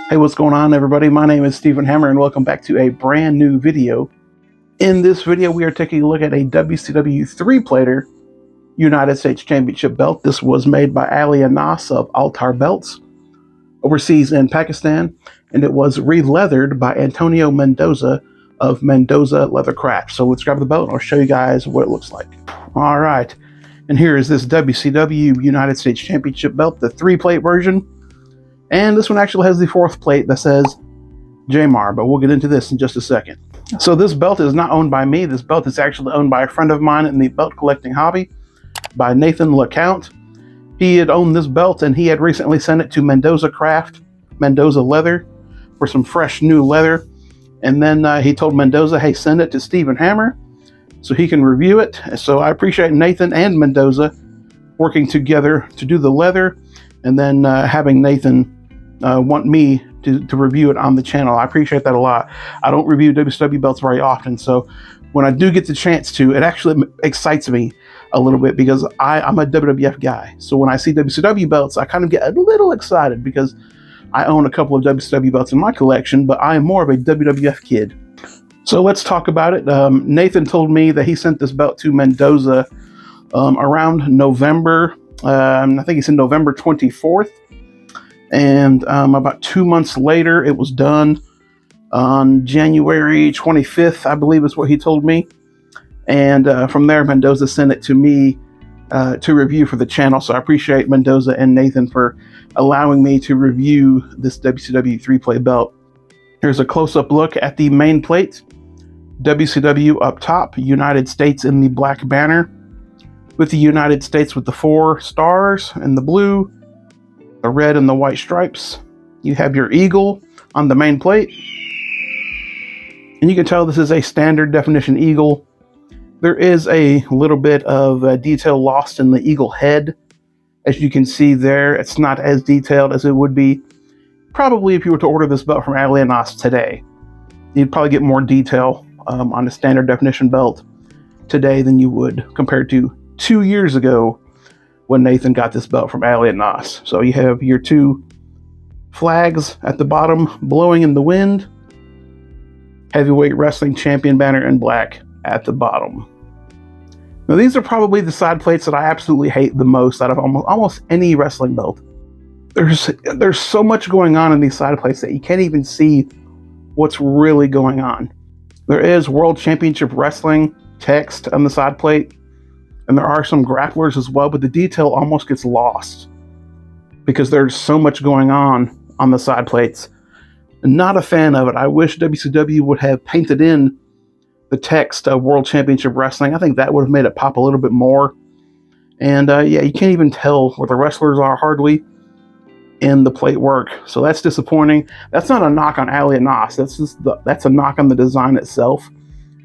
Hey, what's going on, everybody? My name is Stephen Hammer, and welcome back to a brand new video. In this video, we are taking a look at a WCW 3-plater United States Championship belt. This was made by Ali Anas of Altair Belts overseas in Pakistan, and it was re-leathered by Antonio Mendoza of Mendoza Leather Craft. So let's grab the belt and I'll show you guys what it looks like. All right, and here is this WCW United States Championship belt, the 3-plate version. And this one actually has the 4th plate that says Jamar, but we'll get into this in just a second. So this belt is not owned by me. This belt is actually owned by a friend of mine in the belt collecting hobby, by Nathan LeCount. He had owned this belt and he had recently sent it to Mendoza Craft, Mendoza Leather, for some fresh new leather. And then he told Mendoza, hey, send it to Stephen Hammer so he can review it. So I appreciate Nathan and Mendoza working together to do the leather, and then having Nathan want me to review it on the channel. I appreciate that a lot. I don't review WCW belts very often, so when I do get the chance to, it actually excites me a little bit because I'm a WWF guy. So when I see WCW belts, I kind of get a little excited because I own a couple of WCW belts in my collection, but I am more of a WWF kid. So let's talk about it. Nathan told me that he sent this belt to Mendoza around November. I think he said November 24th. And about 2 months later, it was done on January 25th, I believe is what he told me. And from there, Mendoza sent it to me to review for the channel. So I appreciate Mendoza and Nathan for allowing me to review this WCW 3-plate belt. Here's a close-up look at the main plate. WCW up top, United States in the black banner, with the United States with the 4 stars and the blue, the red and the white stripes. You have your eagle on the main plate, and you can tell this is a standard definition eagle. There is a little bit of detail lost in the eagle head. As you can see there, it's not as detailed as it would be probably if you were to order this belt from Ali Anas today. You'd probably get more detail on a standard definition belt today than you would compared to 2 years ago when Nathan got this belt from Ali Anas. So you have your 2 flags at the bottom blowing in the wind. Heavyweight Wrestling Champion banner in black at the bottom. Now these are probably the side plates that I absolutely hate the most out of almost any wrestling belt. There's so much going on in these side plates that you can't even see what's really going on. There is World Championship Wrestling text on the side plate, and there are some grapplers as well, but the detail almost gets lost because there's so much going on the side plates. Not a fan of it. I wish WCW would have painted in the text of World Championship Wrestling. I think that would have made it pop a little bit more. And yeah, you can't even tell where the wrestlers are hardly in the plate work. So that's disappointing. That's not a knock on Ali Anas. That's a knock on the design itself.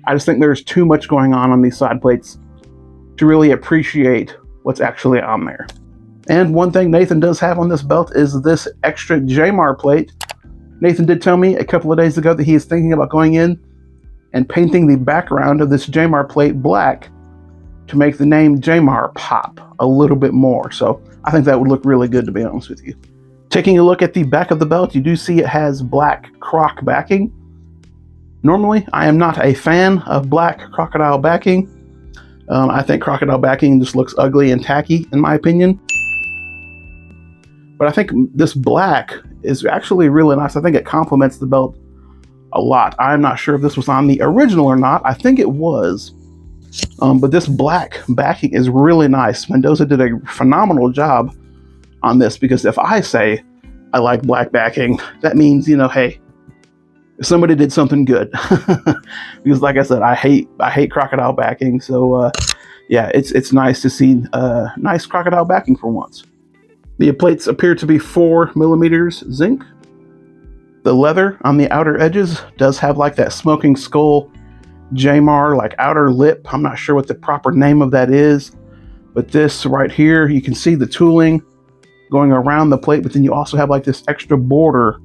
I just think there's too much going on these side plates to really appreciate what's actually on there. And one thing Nathan does have on this belt is this extra Jamar plate. Nathan did tell me a couple of days ago that he is thinking about going in and painting the background of this Jamar plate black to make the name Jamar pop a little bit more. So I think that would look really good, to be honest with you. Taking a look at the back of the belt, you do see it has black croc backing. Normally, I am not a fan of black crocodile backing. I think crocodile backing just looks ugly and tacky, in my opinion. But I think this black is actually really nice. I think it complements the belt a lot. I'm not sure if this was on the original or not. I think it was. But this black backing is really nice. Mendoza did a phenomenal job on this, because if I say I like black backing, that means, you know, hey, somebody did something good. Because like I said, I hate crocodile backing. So yeah, it's nice to see nice crocodile backing for once. The plates appear to be 4 millimeters zinc. The leather on the outer edges does have like that smoking skull Jamar like outer lip. I'm not sure what the proper name of that is, but this right here, you can see the tooling going around the plate, but then you also have like this extra border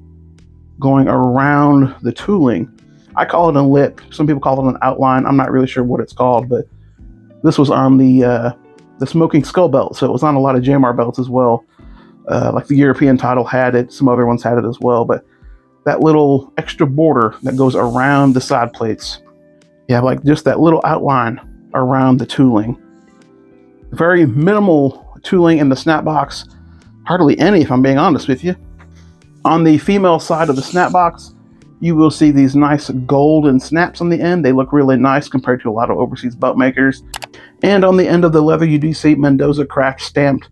going around the tooling. I call it a lip. Some people call it an outline. I'm not really sure what it's called, but this was on the smoking skull belt, so it was on a lot of Jamar belts as well. Like the European title had it, some other ones had it as well, but that little extra border that goes around the side plates. You have like just that little outline around the tooling. Very minimal tooling in the snap box. Hardly any, if I'm being honest with you. On the female side of the snap box, you will see these nice golden snaps on the end. They look really nice compared to a lot of overseas belt makers. And on the end of the leather, you do see Mendoza Craft stamped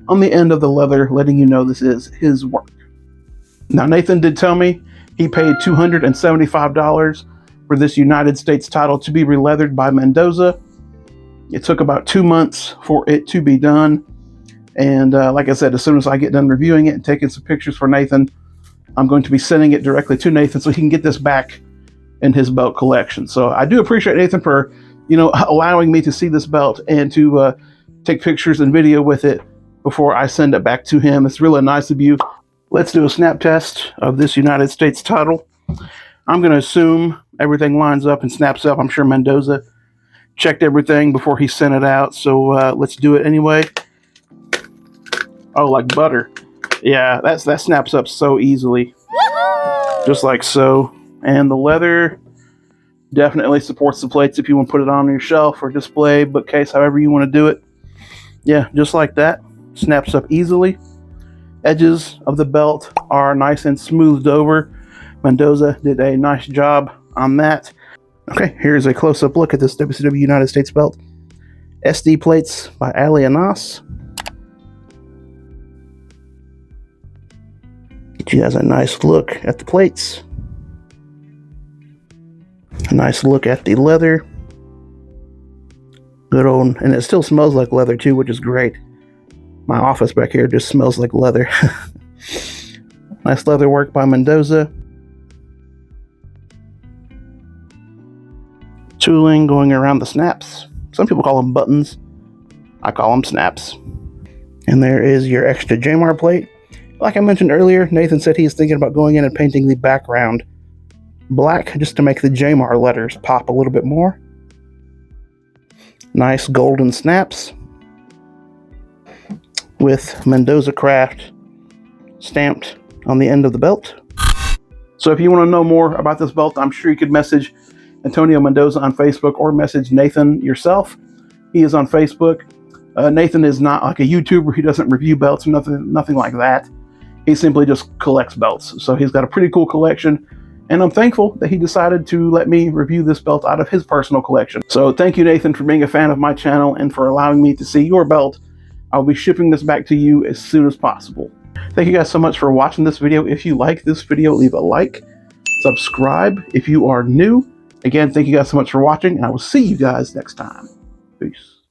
on the end of the leather, letting you know this is his work. Now, Nathan did tell me he paid $275 for this United States title to be releathered by Mendoza. It took about 2 months for it to be done. And like I said, as soon as I get done reviewing it and taking some pictures for Nathan, I'm going to be sending it directly to Nathan so he can get this back in his belt collection. So I do appreciate Nathan for, allowing me to see this belt and to take pictures and video with it before I send it back to him. It's really nice of you. Let's do a snap test of this United States title. I'm going to assume everything lines up and snaps up. I'm sure Mendoza checked everything before he sent it out. So let's do it anyway. Oh, like butter. Yeah, that snaps up so easily. Just like so. And the leather definitely supports the plates if you want to put it on your shelf or display, bookcase, however you want to do it. Yeah, just like that. Snaps up easily. Edges of the belt are nice and smoothed over. Mendoza did a nice job on that. Okay, here's a close-up look at this WCW United States belt. SD plates by Altair. Get you guys a nice look at the plates. A nice look at the leather. Good old, and it still smells like leather too, which is great. My office back here just smells like leather. Nice leather work by Mendoza. Tooling going around the snaps. Some people call them buttons. I call them snaps. And there is your extra J-Mar plate. Like I mentioned earlier, Nathan said he's thinking about going in and painting the background black just to make the J-Mar letters pop a little bit more. Nice golden snaps with Mendoza Craft stamped on the end of the belt. So if you want to know more about this belt, I'm sure you could message Antonio Mendoza on Facebook or message Nathan yourself. He is on Facebook. Nathan is not like a YouTuber. He doesn't review belts or nothing like that. He simply just collects belts. So he's got a pretty cool collection, and I'm thankful that he decided to let me review this belt out of his personal collection. So thank you, Nathan, for being a fan of my channel and for allowing me to see your belt. I'll be shipping this back to you as soon as possible. Thank you guys so much for watching this video. If you like this video, leave a like, subscribe if you are new. Again, thank you guys so much for watching, and I will see you guys next time. Peace.